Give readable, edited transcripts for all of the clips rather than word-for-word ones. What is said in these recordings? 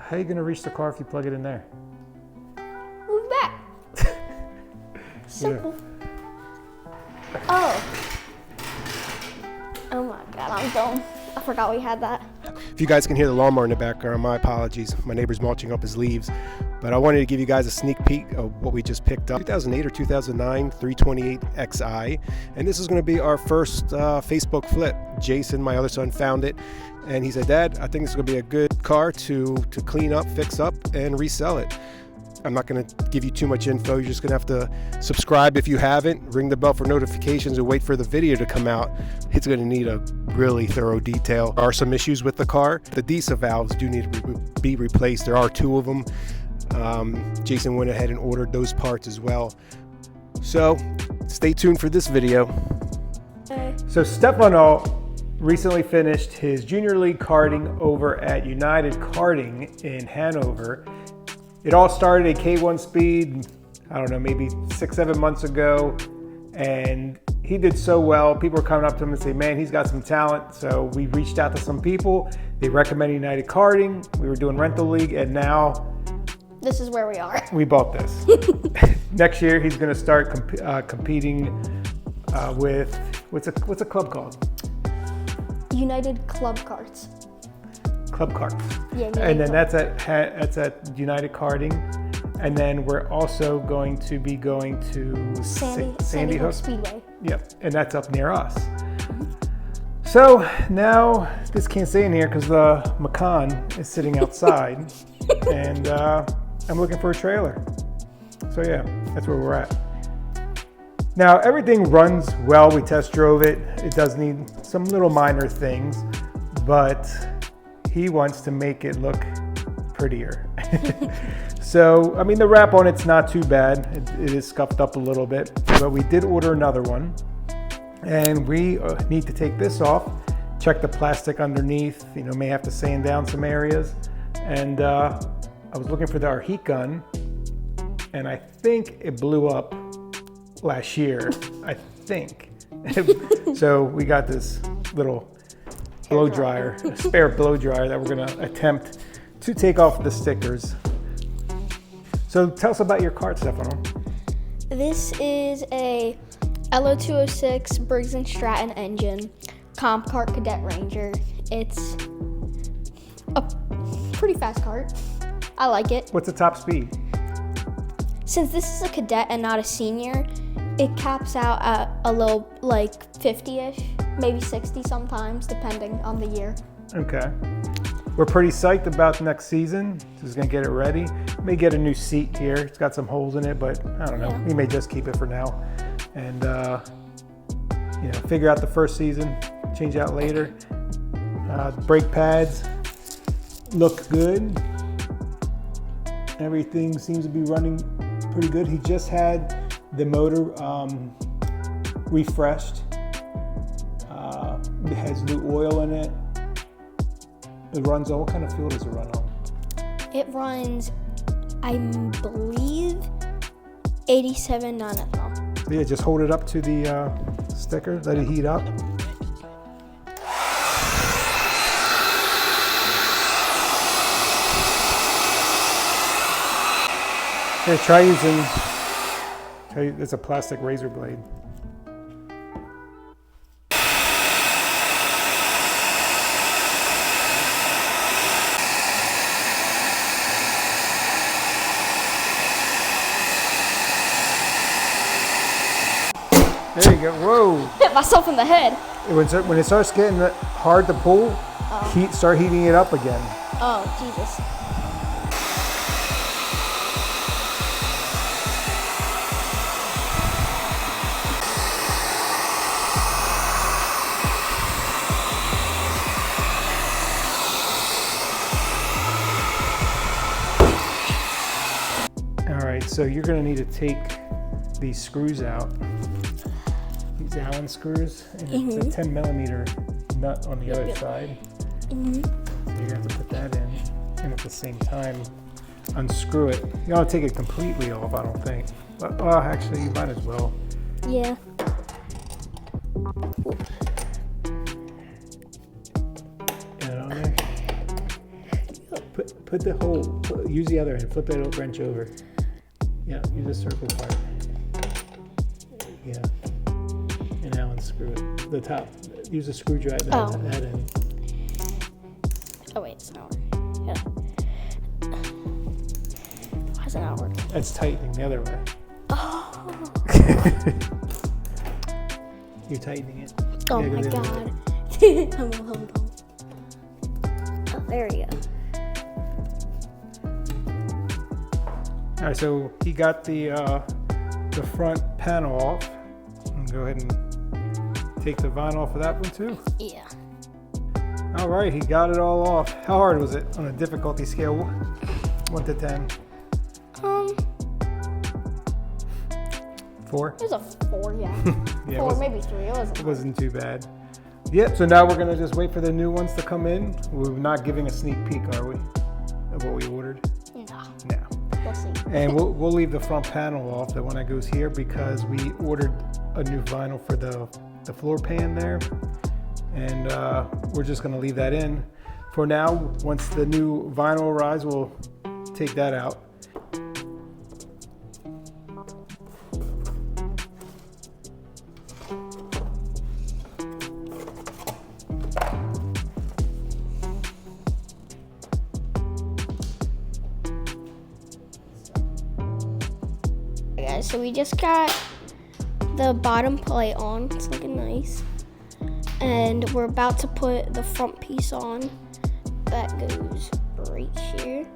How are you gonna reach the car if you plug it in there? Move back. Simple. Yeah. Oh my God, I'm dumb. I forgot we had that. If you guys can hear the lawnmower in the background, my apologies. My neighbor's mulching up his leaves. But I wanted to give you guys a sneak peek of what we just picked up. 2008 or 2009 328 Xi. And this is going to be our first Facebook flip. Jason, my other son, found it. And he said, Dad, I think this is going to be a good car to clean up, fix up, and resell it. I'm not going to give you too much info. You're just going to have to subscribe if you haven't, ring the bell for notifications, and wait for the video to come out. It's going to need a really thorough detail. There are some issues with the car. The diesel valves do need to be replaced. There are 2 of them. Jason went ahead and ordered those parts as well. So stay tuned for this video. So Stefano recently finished his junior league karting over at United Karting in Hanover. It all started at K1 speed, I don't know, maybe 6-7 months ago, and he did so well. People were coming up to him and saying, man, he's got some talent. So we reached out to some people. They recommended United Karting. We were doing rental league, and now this is where we are. We bought this. Next year, he's going to start competing with, what's a club called? United Karts. Club Karts. Yeah, and then that's at United Karting. And then we're also going to be going to Sandy Hook Speedway. Yep, and that's up near us. So now, this can't stay in here because the Macan is sitting outside. And I'm looking for a trailer. So yeah, that's where we're at. Now everything runs well. We test drove it. It does need some little minor things, but he wants to make it look prettier. So, I mean, the wrap on it's not too bad. It is scuffed up a little bit, but we did order another one. And we need to take this off, check the plastic underneath, may have to sand down some areas. And I was looking for our heat gun, and I think it blew up last year, I think. So we got this little blow dryer, a spare blow dryer that we're gonna attempt to take off the stickers. So tell us about your kart, Stefano. This is a LO206 Briggs & Stratton engine, COMPKART Cadet Ranger. It's a pretty fast kart. I like it. What's the top speed? Since this is a cadet and not a senior, it caps out at a low, like 50-ish, maybe 60 sometimes, depending on the year. Okay. We're pretty psyched about next season. Just gonna get it ready. May get a new seat here. It's got some holes in it, but I don't know. Yeah. We may just keep it for now. And figure out the first season, change out later. Brake pads look good. Everything seems to be running pretty good. He just had the motor refreshed. It has new oil in it. It runs on, what kind of fuel does it run on? It runs, I believe, 87 non-ethanol. Yeah, just hold it up to the sticker, let it heat up. Here, try using, it's a plastic razor blade. There you go, whoa. Hit myself in the head. When it starts getting hard to pull, start heating it up again. Oh, Jesus. All right, so you're gonna need to take these screws out. These Allen screws, and it's a 10 millimeter nut on the other side. So you're gonna have to put that in, and at the same time, unscrew it. You don't take it completely off, I don't think. But, well, actually, you might as well. Yeah. Get it on there. put the whole, use the other end, flip that wrench over. Yeah, use a circle part. Yeah. And now unscrew it. The top. Use a screwdriver that end. Oh wait, it's not working. Yeah. Why is it not working? That's tightening the other way. Oh. You're tightening it. Oh Yeah, my go the other god. way. Hold on. Oh, there we go. All right, so he got the front panel off. And go ahead and take the vinyl off of that one too. Yeah. All right, he got it all off. How hard was it on a difficulty scale, 1 to 10? 4? It was a 4, yeah. Yeah, 4, maybe 3. It wasn't too bad. Yep. So now we're gonna just wait for the new ones to come in. We're not giving a sneak peek, are we, of what we ordered? No. No. We'll see. And we'll leave the front panel off, the one that goes here, because we ordered a new vinyl for the floor pan there, and we're just gonna leave that in for now. Once the new vinyl arrives, we'll take that out. Guys, so we just got the bottom plate on. It's looking nice. And we're about to put the front piece on. That goes right here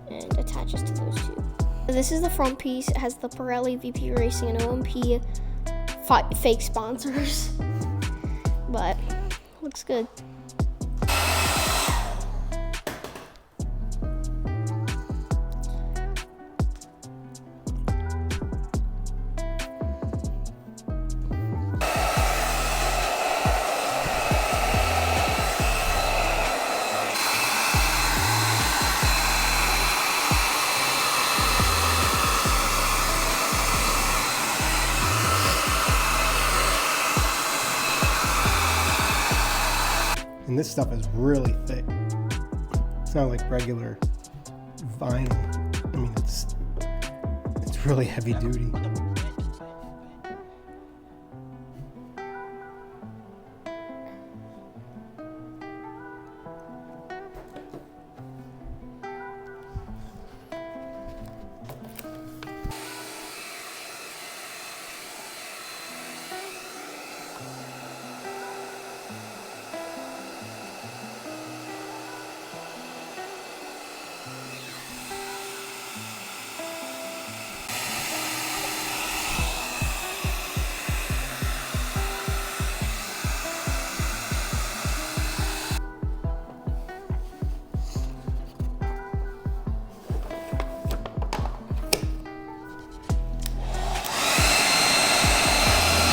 and attaches to those two. So this is the front piece. It has the Pirelli, VP Racing, and OMP fake sponsors. But looks good. And this stuff is really thick. It's not like regular vinyl. I mean, it's really heavy duty.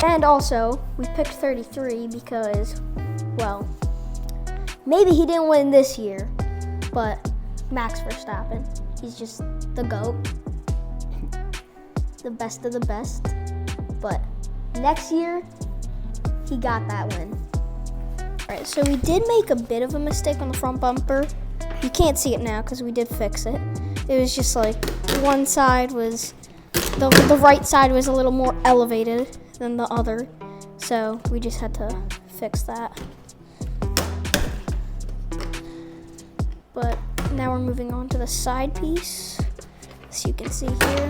And also, we picked 33 because, well, maybe he didn't win this year, but Max Verstappen, he's just the GOAT, the best of the best. But next year, he got that win. All right, so we did make a bit of a mistake on the front bumper. You can't see it now because we did fix it. It was just like one side was, the right side was a little more elevated than the other, so we just had to fix that. But now we're moving on to the side piece. As you can see here,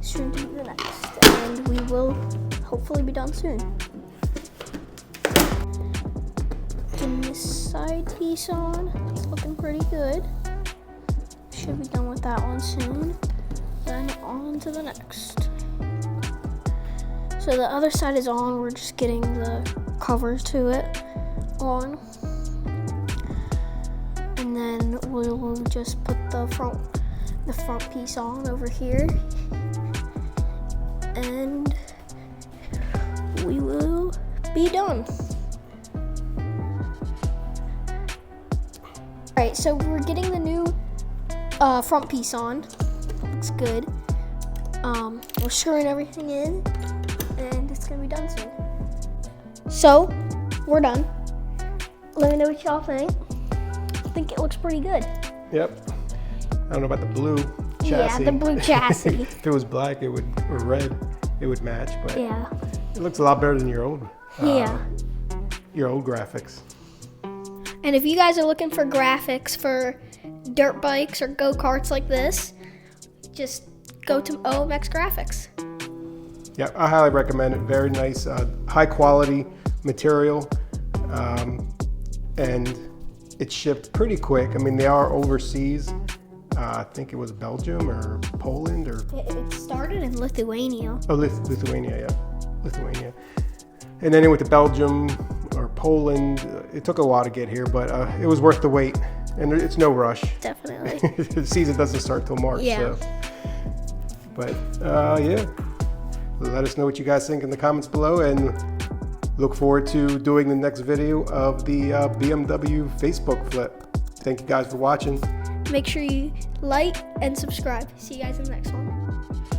soon to be the next, and we will hopefully be done soon. Getting this side piece on, it's looking pretty good. Should be done with that one soon. Then on to the next. So the other side is on, we're just getting the cover to it on. And then we'll just put the front piece on over here. And we will be done. Alright, so we're getting the new front piece on. Looks good. We're screwing everything in, and it's gonna be done soon. So, we're done. Let me know what y'all think. I think it looks pretty good. Yep. I don't know about the blue chassis. Yeah, the blue chassis. If it was black, or red, it would match. But Yeah. it looks a lot better than your old graphics. And if you guys are looking for graphics for dirt bikes or go-karts like this, just go to OMX Graphics. Yeah, I highly recommend it. Very nice, high quality material, and it's shipped pretty quick. I mean, they are overseas. I think it was Belgium or Poland or... It started in Lithuania. Oh, Lithuania, yeah. Lithuania. And then it went to Belgium or Poland. It took a while to get here, but it was worth the wait. And it's no rush. Definitely. The season doesn't start till March. Yeah. So. But yeah, let us know what you guys think in the comments below, and look forward to doing the next video of the BMW Facebook flip. Thank you guys for watching. Make sure you like and subscribe. See you guys in the next one.